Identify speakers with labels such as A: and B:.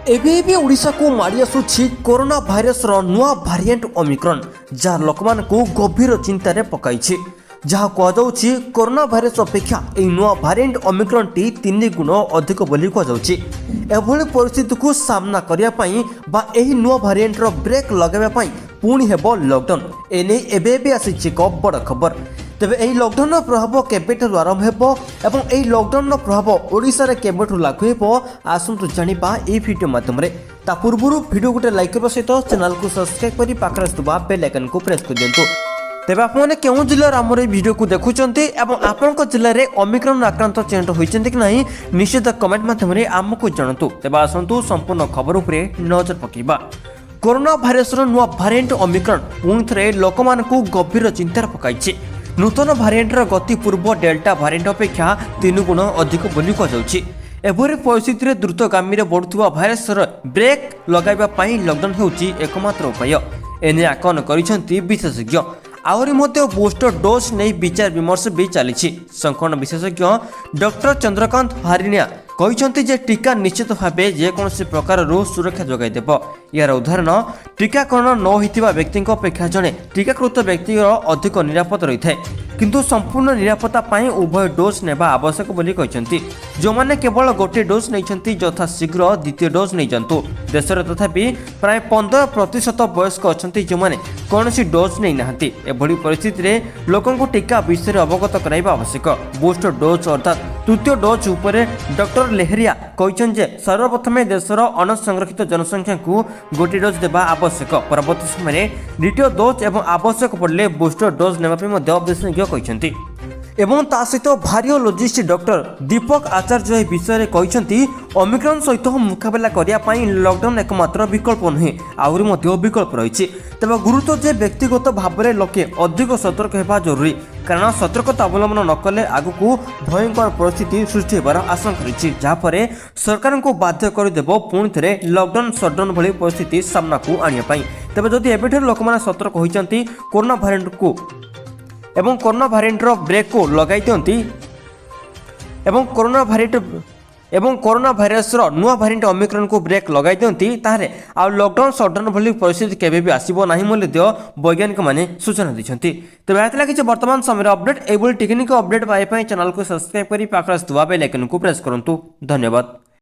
A: एबे ओडिशा को माड़ी आसुछि कोरोना भाइरस नुआ भारिएंट ओमिक्रॉन जहाँ लोकमान को गभीर चिंतार पकाइछि। जहाँ कहुछि कोरोना भाइरस अपेक्षा यह नुआ भारिएंट ओमिक्रॉन टी 3 गुण अधिक बोली कहुछि। एभली परिस्थिति को सामना करिया पई बा एही नुआ भारिएंट रो ब्रेक लगाइबा पई पुणी हेबो लॉकडाउन। एने एबे आसीछि एक बड़ खबर। तेबे एही लॉकडाउन प्रभाव केबेठु आरंभ हेबो एवं एही लॉकडाउन प्रभाव ओडिसा रे केबेठु लागू हेबो आसंतु जानिबा ए वीडियो माध्यम रे। ता पूर्वरु वीडियो गोटे लाइक करबा सहित चैनल को सब्सक्राइब करी पाखरे सुबा बेल आइकन को प्रेस कर दियंतु। तेबे आपने केउ जिल्ला आमर ए वीडियो को देखुचंती एवं आपनक जिल्ला रे ओमिक्रॉन आक्रांत चिन्हित होइचंती कि नाही निश्चित कमेंट माध्यम रे हमकु जणातु। तेबे आसंतु संपूर्ण खबर उपरे नजर पकेबा। कोरोना भाइरस रो नुआ भारिएंट ओमिक्रॉन पुणी थरे लोकमानकु गभीर चिंतार पकाइछि। नूतन भारिएंट गति पूर्व डेल्टा भारिएंट अपेक्षा 3 गुण अधिक बोली कहुछि। एभरी परिस्थिति रे द्रुतगामी रे बढ़ुवा भाइरस ब्रेक लगाइबा पई लॉकडाउन हेउछि एकमात्र उपाय। एने आकलन करिसेंती विशेषज्ञ। आहरी मध्य बूस्टर डोज नहीं विचार विमर्श भी चली। संकर्ण विशेषज्ञ डॉक्टर चंद्रकांत हारिणिया कहते जे टीका निश्चित भाव जेकोसी प्रकार सुरक्षा जोगाई देव। यार उदाहरण टीकाकरण न होइतिबा व्यक्ति अपेक्षा जड़े टीकाकृत व्यक्ति अधिक निरापद रही है। किंतु संपूर्ण निरापत्ता पाई उभय डोज नेबा आवश्यक बोली कहते। जो माने केवल गोटे डोज नहीं यथा शीघ्र द्वितीय डोज नहीं जातु। देश में तथापि प्राय 15% वयस्क अच्छा जो मैंने कौन डोज नहीं नहांती। एभली परिस्थिति रे लोकों को टीका विषय अवगत कराइबा आवश्यक। बूस्टर डोज अर्थात तृतीय डोज उपरे डॉक्टर लेहरिया कहते सर्वप्रथमे देशर अणसंरक्षित जनसंख्या को गोटे डोज देवा आवश्यक। परवर्ती समय द्वितीय डोज एवं आवश्यक पड़े बूस्टर डोज नेबा विशेषज्ञ कहते। एवं ता सहित भारियोलॉजिस्ट डॉक्टर दीपक आचार्य यह विषय कहते ओमिक्रॉन सहित मुकाबला करने लॉकडाउन एकमात्र विकल्प नुहे आहरी विकल्प रही। तेज गुरुत्व जे व्यक्तिगत भाव में लोके अधिक सतर्क होगा जरूरी कारण सतर्कता अवलंबन न कले आगू भयंकर परिस्थिति सृष्टि होबार आशंका रही जहाँपर सरकार को बाध्य करदेव पुणी थे लॉकडाउन सटडाउन भली परिस्थिति सामना को आने। तेज जदि एबेठू लोक मैंने सतर्क होती कोरोना भारिएंट को एवं कोरोना भारिएंट ब्रेक को लगाई दियंती एवं कोरोना भाइरस नुआ भारिएंट ओमिक्रॉन को ब्रेक लगाई दियंती ताहले आ लॉकडाउन सटडाउन भली परिस्थिति केबे भी आसीबो नाही मोले दियो वैज्ञानिक माने सूचना दिछंती। तबे आतला किछ वर्तमान समय अपडेट एबोल टेक्निकल अपडेट पाए पई चैनल को सब्सक्राइब करी पाखरा बेल आइकन को प्रेस करंतु। धन्यवाद।